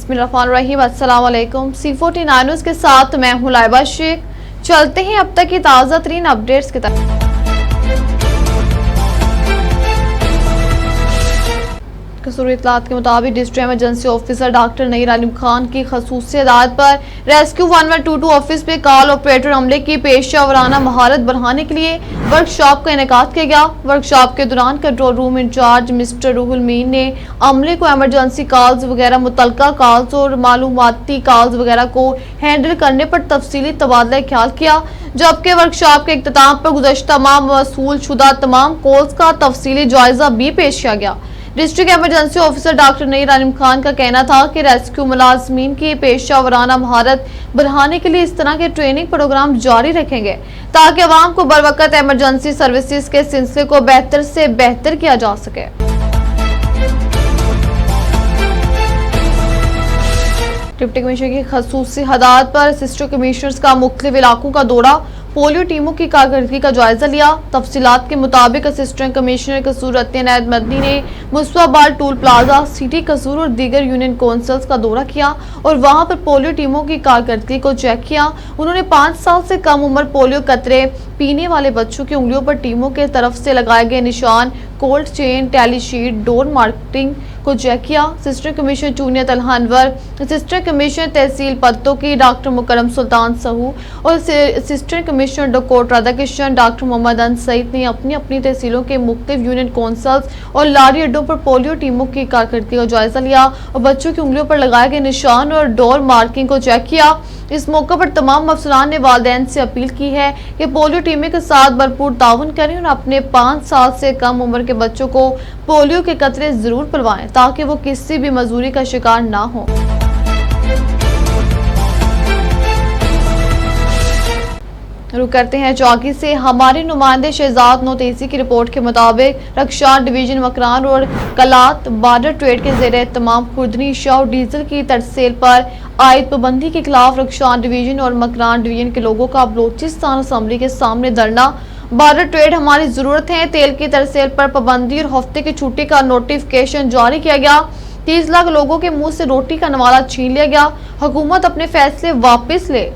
बिस्मिल्लाहिर्रहमानिर्रहीम। अस्सलाम वालेकुम। C49 न्यूज़ के साथ मैं हूं लाइबा शेख। चलते हैं अब तक की ताज़ा तरीन अपडेट्स की तरफ। कसूरी इत्तलात के मुताबिक district emergency officer doctor Nayyar आलिम खान की खसूसी हिदायत पर रेस्क्यू 1122 ऑफिस पे कॉल ऑपरेटर अमले की पेशा वराना महारत बढ़ाने के लिए वर्कशॉप का इनेकाद किया गया। वर्कशॉप के दौरान control room incharge mister Ruhul मीन ने अमले को इमरजेंसी कॉल्स वगैरह, मुतलका कॉल्स और मालूमाती कॉल्स वगैरह को हैंडल करने पर तफसीली तबादला ख्याल किया, जबकि वर्कशॉप के इख्तिताम पर गुज़श्ता तमाम वसूल शुदा तमाम कॉल्स का तफसीली जायजा भी पेश किया गया। District emergency officer doctor Nayyar आलिम खान का कहना था कि रेस्क्यू मुलाजमीन की पेशा वराना महारत बढ़ाने के लिए इस तरह के ट्रेनिंग प्रोग्राम जारी रखेंगे ताकि अवाम को बरवकत इमरजेंसी सर्विसेज के सिलसिले को बेहतर से बेहतर किया जा सके। डिप्टी कमिश्नर की खसूसी हदायत पर असिस्टेंट कमिश्नर्स का मुख्तलिफ इलाकों का दौरा, पोलियो टीमों की कारकर्दगी का जायजा लिया। तफसीलात के मुताबिक असिस्टेंट कमिश्नर कसूर रत्न इनायत मदनी ने मुस्तफाबाद टूल प्लाजा, सिटी कसूर और दीगर यूनियन काउंसिल्स का दौरा किया और वहां पर पोलियो टीमों की कारकर्दगी को चेक किया। उन्होंने 5 साल से कम उम्र पोलियो कतरे पीने वाले बच्चों की उंगलियों पर टीमों के तरफ से लगाए गए निशान, cold chain, tally sheet, door marking को चेक किया। Assistant commissioner junior Talha Anwar, assistant commissioner तहसील पत्तों की डॉक्टर मुकरम सुल्तान सहू और assistant commissioner doctor Radhakrishna, doctor Mohammad अन सईद ने अपनी अपनी तहसीलों के मुख्तलिफ यूनियन काउंसिल्स और लारी अड्डों पर पोलियो टीमों की कारकर्दगी का जायजा लिया और बच्चों की उंगलियों पर लगाए गए निशान और डोर मार्किंग को चेक किया। इस मौके पर तमाम अफसरान ने वालिदैन से अपील की है कि पोलियो टीमें के साथ भरपूर ताउन करें और अपने 5 साल से कम उम्र के बच्चों को पोलियो के कतरे जरूर पिलवाएं ताकि वो किसी भी मजबूरी का शिकार ना हो। रुक करते हैं चौकी से। हमारे नुमाइंदे शहजाद नोतेसी की रिपोर्ट के मुताबिक रक्षा डिवीजन मकरान और कलात बॉर्डर ट्रेड के जेर तमाम खुर्दनी शव डीजल की तरसेल पर आयद पाबंदी के खिलाफ रक्षा डिवीजन और मकरान डिवीजन के लोगों का बलोचिस्तान असम्बली के सामने धरना। बॉर्डर ट्रेड हमारी जरूरत है, तेल की तरसेल पर पाबंदी और हफ्ते की छुट्टी का नोटिफिकेशन जारी किया गया। 30 लाख लोगों के मुंह से रोटी का नवाला छीन लिया गया। हुकूमत अपने फैसले वापस ले।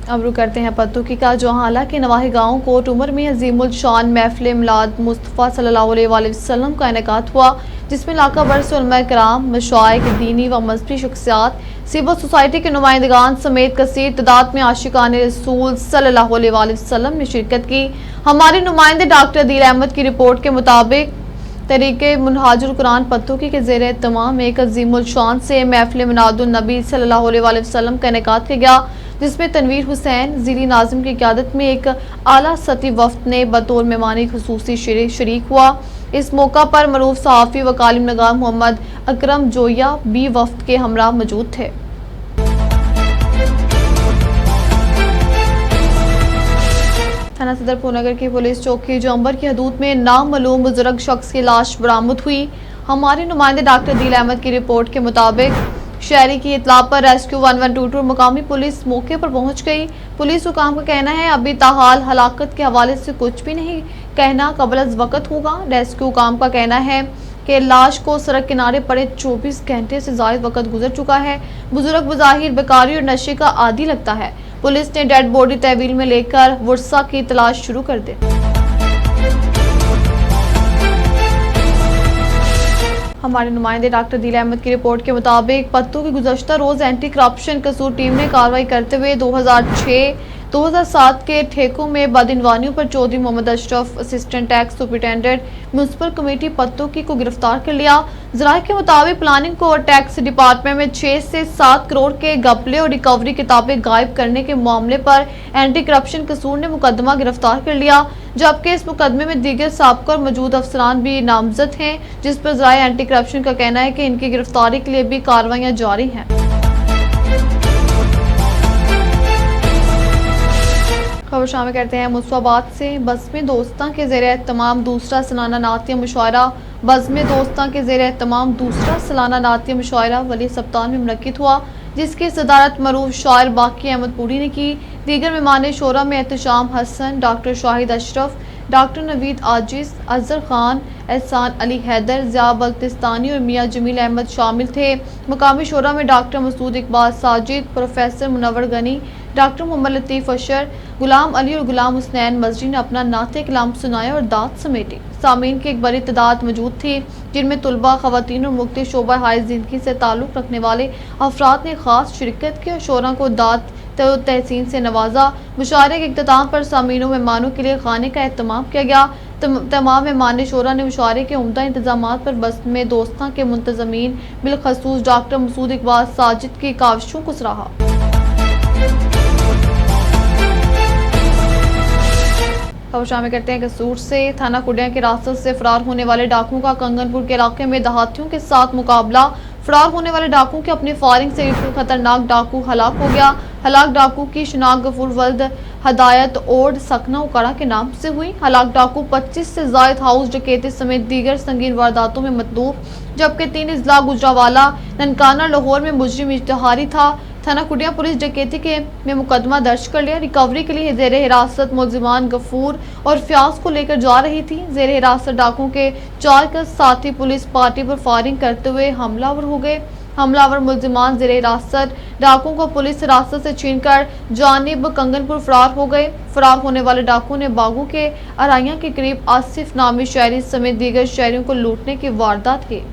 अब रुक करते हैं पत्तुकी का, जो हालांकि नवाही गांव कोट उमर में अजीमुल शान महफिल मिलाद मुस्तफ़ा सल्लल्लाहु अलैहि वसल्लम का इनेकाद हुआ, जिसमें इलाका भर से उलमा कराम, मशाइख, दीनी व मजहबी शख्सियात, सिविल सोसाइटी के नुमाइंदगान समेत कसीर तादाद में आशिकाने रसूल सल्लल्लाहु अलैहि वसल्लम ने शिरकत की। हमारे नुमाइंदे डॉक्टर अदील अहमद की रिपोर्ट के मुताबिक तरीके मुनहाजुल कुरान पत्तुकी के जेर तमाम एक अजीमुल शान से महफिल मिलादुन नबी सल्लल्लाहु अलैहि वसल्लम का इनेकाद किया गया, जिसमें तनवीर हुसैन जिली नाजिम की क़यादत में एक आला सती वफ्द ने बतौर मेहमानी खुसूसी शरीक हुआ। इस मौका पर मरूफ सहाफ़ी व कालिम नगार मोहम्मद अकरम जोया भी वफ्द के हमरा मौजूद थे। थाना सदर पूनगर की पुलिस चौकी जंबर की हदूद में नामालूम बुजुर्ग शख्स की लाश बरामद हुई। हमारे नुमाइंदे डॉक्टर अदील अहमद की रिपोर्ट के मुताबिक शहरी की इतला पर रेस्क्यू 1122 मुकामी पुलिस मौके पर पहुंच गई। पुलिस हुकाम का कहना है अभी ताहाल हलाकत के हवाले से कुछ भी नहीं कहना कबल अज वक़्त होगा। रेस्क्यू हुकाम का कहना है कि लाश को सड़क किनारे पड़े 24 घंटे से ज़ायद वक़्त गुजर चुका है। बुजुर्ग बज़ाहिर बेकारी और नशे का आदी लगता है। पुलिस ने डेड बॉडी तहवील में लेकर वर्सा की तलाश शुरू कर दी। हमारे नुमाइंदे डॉक्टर अदील अहमद की रिपोर्ट के मुताबिक पत्तू की गुज़श्ता रोज़ एंटी करप्शन कसूर टीम ने कार्रवाई करते हुए 2006-2007 के ठेकों में बदइनवानियों पर Chaudhry Mohammad Ashraf, assistant tax superintendent municipal committee पत्तू को गिरफ्तार कर लिया। ज़राए के मुताबिक प्लानिंग को और टैक्स डिपार्टमेंट में 6 से 7 करोड़ के घपले और रिकवरी किताबें गायब करने के मामले पर एंटी करप्शन कसूर ने मुकदमा गिरफ्तार कर लिया, जबकि इस मुकदमे में दीगर साबका और मौजूद अफसरान भी नामजद हैं, जिस पर ज़राए एंटी करप्शन का कहना है कि इनकी गिरफ्तारी के लिए भी कार्रवाइयां जारी हैं। खबर शामिल करते हैं मुस्तफाबाद से। बज़्म दोस्तां के ज़ेर एहतमाम दूसरा सालाना नातिया मुशायरा। बज़्म दोस्तां के ज़ेर एहतमाम दूसरा सालाना नातिया मुशायरा वली सप्तान में मुनक्किद हुआ, जिसकी सदारत मरूफ शायर बाकी अहमद पूरी ने की। दीगर मेहमान शोरा में एहतशाम हसन, डॉक्टर शाहिद अशरफ, डॉक्टर नवीद आजिज, अजहर खान, एहसान अली हैदर, ज़िया बल्तिस्तानी और मियां जमील अहमद शामिल थे। मुकामी शोरा में doctor Masood Iqbal Sajid, professor Munawwar Ghani, doctor Mohammad Latif Ashar, Ghulam Ali और गुलाम हुसनैन मजरी ने अपना नाते कलाम सुनाया और दात समेटी। सामीन की एक बड़ी तादाद मौजूद थी, जिनमें तुलबा, खवातीन और मुख्तलिफ शोबा हाई जिंदगी से ताल्लुक़ रखने वाले अफराद ने खास शिरकत की और शोरा को दात तहसीन से नवाजा। मुशायरे के इख्तिताम पर सामीनों मेहमानों के लिए खाने का एहतमाम किया गया। तमाम मेहमान शोरा ने मुशायरे के उम्दा इंतजाम पर बस में दोस्तां के मुंतजमीन बिलखसूस डॉक्टर मसूद इकबाल साजिद की काविशों को सराहा। खबर शामिल करते हैं कसूर से। थाना कुडिया की रास्ते से फरार होने वाले डाकुओं का कंगनपुर के इलाके में देहातियों के साथ मुकाबला। फरार होने वाले डाकू के अपनी फायरिंग से एक खतरनाक डाकू हलाक हो गया। हलाक डाकू की शिनाख्त गफूर वल्द हदायत ओड सकना उकड़ा के नाम से हुई। हलाक डाकू 25 से जायद हाउस डकैती समेत दीगर संगीन वारदातों में मतलूब, जबकि 3 अजला गुजरावाला, ननकाना, लाहौर में मुजरिम इश्तहारी था। थाना कुडिया पुलिस डकैती में मुकदमा दर्ज कर लिया। रिकवरी के लिए जेर हिरासत मुलजिमान गफूर और फ्याज को लेकर जा रही थी। जेर हिरासत डाकुओं के 4 के साथी पुलिस पार्टी पर फायरिंग करते हुए हमलावर हो गए। हमलावर मुलजिमान जेर हिरासत डाकुओं को पुलिस हिरासत से छीनकर जानिब कंगनपुर फरार हो गए। फरार होने वाले डाकुओं ने बागों के अराइया के करीब आसिफ नामी शहरी समेत दीगर शहरियों को लूटने की वारदात की।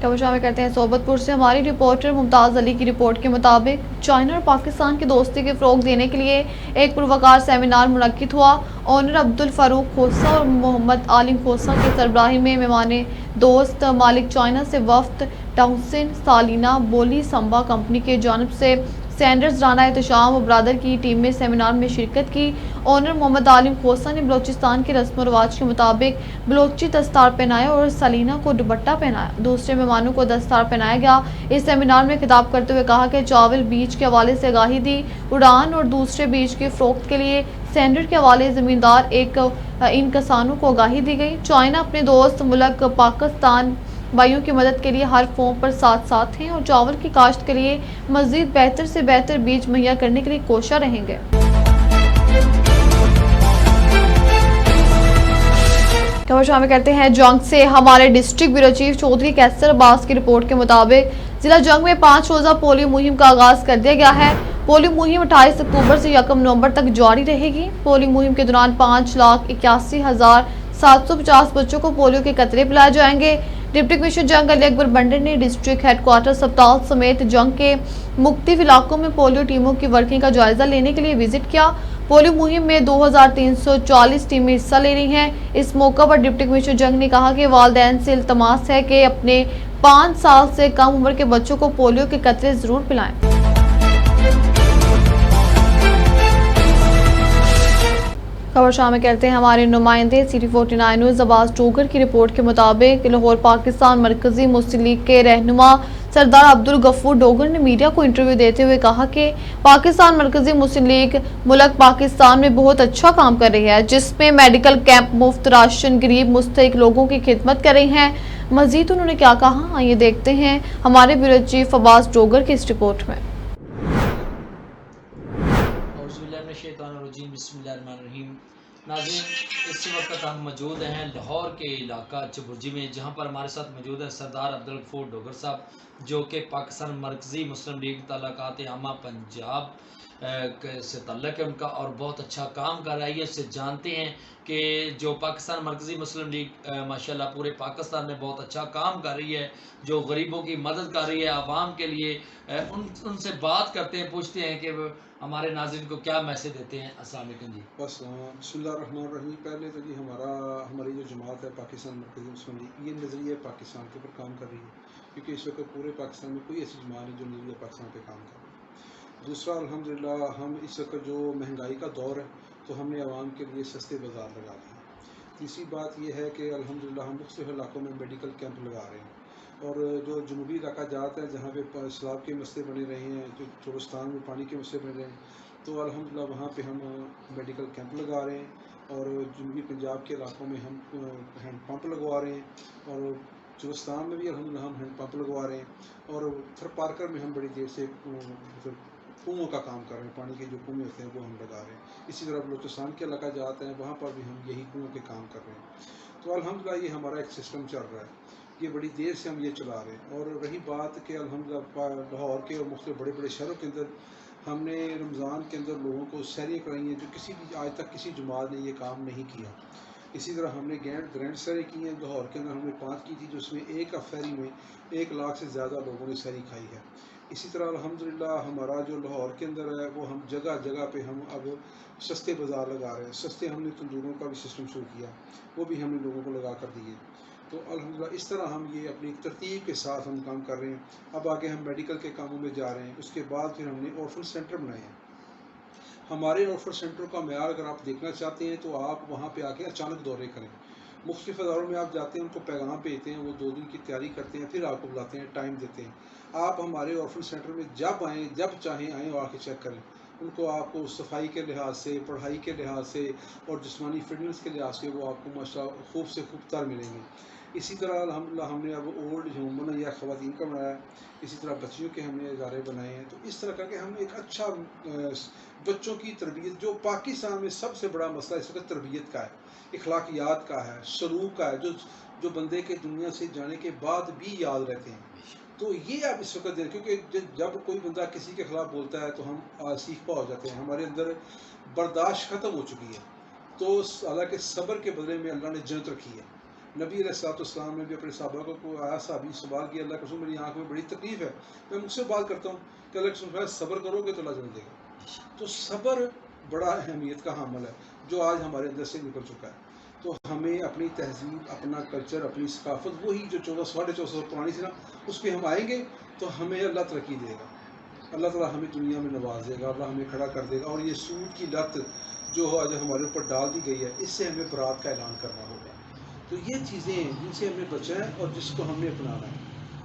खबर शामिल करते हैं सोबतपुर से। हमारी रिपोर्टर मुमताज अली की रिपोर्ट के मुताबिक चाइना और पाकिस्तान की दोस्ती के फ़रोग देने के लिए एक पुरवकार सेमिनार मुनक्किद हुआ। ऑनर अब्दुल फारूक खोसा और मोहम्मद आलिम खोसा के सरबराही में मेहमान दोस्त मालिक चाइना से वफ्द टाउसिन सालिना बोली संबा कंपनी के जानब से सैंडर्स राना एहतशाम और ब्रादर की टीम में सेमिनार में शिरकत की। ऑनर मोहम्मद आलिम खोसा ने बलोचिस्तान के रस्म व रवाज के मुताबिक बलोची दस्तार पहनाया और सलीना को दुपट्टा पहनाया। दूसरे मेहमानों को दस्तार पहनाया गया। इस सेमिनार में खिताब करते हुए कहा कि चावल बीज के हवाले से आगाही दी, उड़ान और दूसरे बीज की फ़रोख्त के लिए सैंडर के हवाले ज़मींदार इन किसानों को आगाही दी गई। चाइना अपने दोस्त मुल्क पाकिस्तान भाइयों की मदद के लिए हर फॉर्म पर साथ साथ हैं और चावल की काश्त के लिए मजीद बेहतर से बेहतर बीज मुहैया करने के लिए कोशिश रहेंगे। खबर शामिल करते हैं जंग से। हमारे डिस्ट्रिक्ट ब्यूरो चीफ चौधरी कैसर अब्बास की रिपोर्ट के मुताबिक जिला जंग में 5 रोजा पोलियो मुहिम का आगाज कर दिया गया है। पोलियो मुहिम 28 अक्टूबर से 1 नवंबर तक जारी रहेगी। पोलियो मुहिम के दौरान 5,81,750 बच्चों को पोलियो के कतरे पिलाए जाएंगे। डिप्टी कमिश्नर जंग अली अकबर बंडर ने डिस्ट्रिक्ट हेडक्वार्टर अस्पताल समेत जंग के मुख्तलिफ इलाकों में पोलियो टीमों की वर्किंग का जायजा लेने के लिए विजिट किया। पोलियो मुहिम में 2340 टीमें हिस्सा ले रही हैं। इस मौका पर डिप्टी कमिश्नर जंग ने कहा कि वालिदैन से इल्तमास है कि अपने 5 साल से कम उम्र के बच्चों को पोलियो के कतरे जरूर पिलाएं। खबर शामिल करते हैं हमारे नुमाइंदे सिटी 49 न्यूज़ अब्बास डोगर की रिपोर्ट के मुताबिक लाहौर पाकिस्तान मरकजी मुस्लिम लीग के रहनुमा सरदार अब्दुल गफूर डोगर ने मीडिया को इंटरव्यू देते हुए कहा कि पाकिस्तान मरकजी मुस्लिम लीग मुल्क पाकिस्तान में बहुत अच्छा काम कर रही है, जिसमें मेडिकल कैंप, मुफ्त राशन, गरीब मुस्तहिक लोगों की खिदमत कर रही है। मजीद उन्होंने क्या कहा, आइए देखते हैं हमारे ब्यूरो चीफ अब्बास डोगर की इस रिपोर्ट में। नाज़रीन, इस वक्त हम मौजूद हैं लाहौर के इलाका चबुर्जी में, जहां पर हमारे साथ मौजूद है सरदार अब्दुल गफूर डोगर साहब, जो कि पाकिस्तान मरकज़ी मुस्लिम लीग ताल्लुकात आमा पंजाब से ताल्लुक़ है उनका और बहुत अच्छा काम कर रही है। उससे जानते हैं कि जो पाकिस्तान मरकज़ी मुस्लिम लीग माशाल्लाह पूरे पाकिस्तान में बहुत अच्छा काम कर रही है, जो गरीबों की मदद कर रही है आवाम के लिए। उनसे बात करते हैं, पूछते हैं कि हमारे नाज़रीन को क्या मैसेज देते हैं। अस्सलाम वालेकुम जी। बस बिस्मिल्लाहिर्रहमानिर्रहीम। पहले तो जी हमारी जो जमात है पाकिस्तान मरकज़ी मुस्लिम लीग, ये नज़रिया पाकिस्तान के ऊपर काम कर रही है, क्योंकि इस वक्त पूरे पाकिस्तान में कोई ऐसी जमात नहीं जो नज़रिया पाकिस्तान पे काम कर रही है। दूसरा, अल्हम्दुलिल्लाह हम इस वक्त जो महंगाई का दौर है, तो हमने आवाम के लिए सस्ते बाज़ार लगा दिए। तीसरी बात यह है कि अल्हम्दुलिल्लाह हम मुख्तलिफ इलाकों में मेडिकल कैंप लगा रहे हैं, और जो जनूबी इलाका जाता है जहाँ पे सैलाब के मसले बने रहे हैं, जो चोरस्तान में पानी के मसले बने रहे हैं, तो अल्हम्दुलिल्लाह वहाँ पे हम मेडिकल कैंप लगा रहे हैं। और जनूबी पंजाब के इलाकों में हम हैंड पंप लगवा रहे हैं, और चोरस्तान में भी अल्हम्दुलिल्लाह हम हैंड पंप लगवा रहे हैं। और थर पार्कर में हम बड़ी देर से मतलब कुओं का काम कर रहे हैं, पानी के जो कुएँ होते हैं वो हम लगा रहे हैं। इसी तरह बलूचिस्तान के इलाका जाते हैं, वहाँ पर भी हम यही कुओं के काम कर रहे हैं। तो अल्हम्दुलिल्लाह ये हमारा एक सिस्टम चल रहा है, ये बड़ी देर से हम ये चला रहे हैं। और रही बात कि अल्हम्दुलिल्लाह लाहौर के और मुख्तलिफ बड़े बड़े शहरों के अंदर हमने रमज़ान के अंदर लोगों को सैरियाँ कराई हैं, जो किसी भी आज तक किसी जमात ने ये काम नहीं किया। इसी तरह हमने ग्रैंड सैरी की हैं, लाहौर के अंदर हमने 5 की थी, जिसमें एक फेरी में 1 लाख से ज़्यादा लोगों ने सैरी खाई है। इसी तरह अल्हम्दुलिल्लाह हमारा जो लाहौर के अंदर है वो हम जगह जगह पे हम अब सस्ते बाज़ार लगा रहे हैं। सस्ते हमने तंदूरों का भी सिस्टम शुरू किया, वो भी हमने लोगों को लगा कर दिए। तो अल्हम्दुलिल्लाह इस तरह हम ये अपनी तरतीब के साथ हम काम कर रहे हैं। अब आगे हम मेडिकल के कामों में जा रहे हैं। उसके बाद फिर हमने ऑर्फन सेंटर बनाए हैं। हमारे ऑर्फन सेंटर का म्यार अगर आप देखना चाहते हैं तो आप वहाँ पे आके अचानक दौरे करें। मुख्तलिफ अदारों में आप जाते हैं, उनको पैगाम भेजते हैं, वो 2 दिन की तैयारी करते हैं, फिर आपको बुलाते हैं, टाइम देते हैं। आप हमारे ऑर्फन सेंटर में जब आएँ, जब चाहें आएँ और आके चेक करें। उनको आपको सफाई के लिहाज से, पढ़ाई के लिहाज से और जिस्मानी फिटनेस के लिहाज से वो आपको माशाअल्लाह खूब से खूब तर मिलेंगे। इसी तरह अल्हम्दुलिल्लाह हमने अब ओल्ड ह्यूमन या ख़वातीन का बनाया है। इसी तरह बच्चियों के हमने इदारे बनाए हैं। तो इस तरह करके हम एक अच्छा बच्चों की तरबियत, जो पाकिस्तान में सबसे बड़ा मसला इस वक्त तरबियत का है, इखलाकियात का है, सलूक का है, जो बंदे के दुनिया से जाने के बाद भी याद रहते हैं। तो ये आप इस वक्त देखें, क्योंकि जब कोई बंदा किसी के ख़िलाफ़ बोलता है तो हम सीख पा हो जाते हैं, हमारे अंदर बर्दाश्त ख़त्म हो चुकी है। तो हालांकि सब्र के बदले में अल्लाह ने जन्नत रखी है। नबी अलैहिस्सलाम ने भी अपने सहाबा को आया, साहबी सवाल किया, अल्लाह के रसूल मेरी आँख में बड़ी तकलीफ़ है, मैं मुझसे बात करता हूँ कि अल्लाह के रसूल सब्र करोगे तो अल्लाह जन्नत देगा। तो सब्र बड़ा अहमियत का हामिल है, जो आज हमारे अंदर से निकल चुका है। तो हमें अपनी तहजीब, अपना कल्चर, अपनी सकाफत, वही जो 1400-1450 साल पुरानी थी ना, उस पर हम आएंगे तो हमें अल्लाह तरक्की देगा। अल्लाह ताला हमें दुनिया में नवाज देगा, अल्लाह हमें खड़ा कर देगा। और ये सूद की लत जो आज हमारे ऊपर डाल दी गई है, इससे हमें बरात का ऐलान करना होगा। तो ये चीज़ें हैं जिनसे हमें बचना है और जिसको हमने अपनाना है।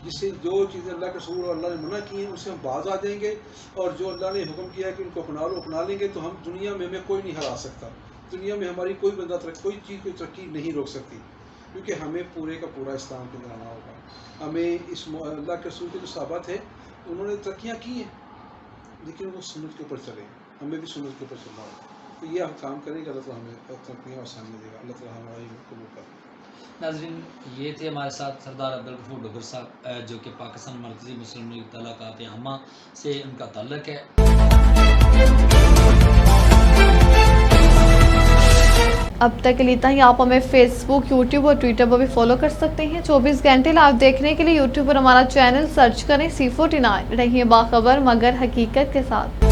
जिससे जो चीज़ें अल्लाह के रसूल और अल्लाह ने मना की हैं उनसे हम बाज आ जाएंगे, और जो अल्लाह ने हुक्म किया है कि उनको अपना लो, अपना लेंगे, तो हम दुनिया में हमें कोई नहीं हरा सकता। दुनिया में हमारी कोई बंदा कोई चीज़ कोई तरक्की नहीं रोक सकती, क्योंकि हमें पूरे का पूरा इस्लाम के अंदर आना होगा। हमें इस अल्लाह के रसूल के जो सहाबा थे उन्होंने तरक्कियाँ की हैं, लेकिन वो सुन्नत के ऊपर चले, हमें भी सुन्नत के ऊपर चलना होगा। तो ये हम काम करेंगे, अल्लाह ताला हमें तरक्कियाँ आसानी देगा। अल्लाह ताला हमारी कबूल करे। नाज़रीन, ये थे हमारे साथ सरदार अब्दुल गफूर डोगर साहब, जो कि पाकिस्तान मरकज़ी मुस्लिम लीग तलाक़ात आम्मा से उनका ताल्लुक़ है। अब तक के लिए इतना ही। आप हमें फेसबुक, यूट्यूब और ट्विटर पर भी फॉलो कर सकते हैं। 24 घंटे लाइव देखने के लिए यूट्यूब पर हमारा चैनल सर्च करें C49। रहिए बाखबर मगर हकीकत के साथ।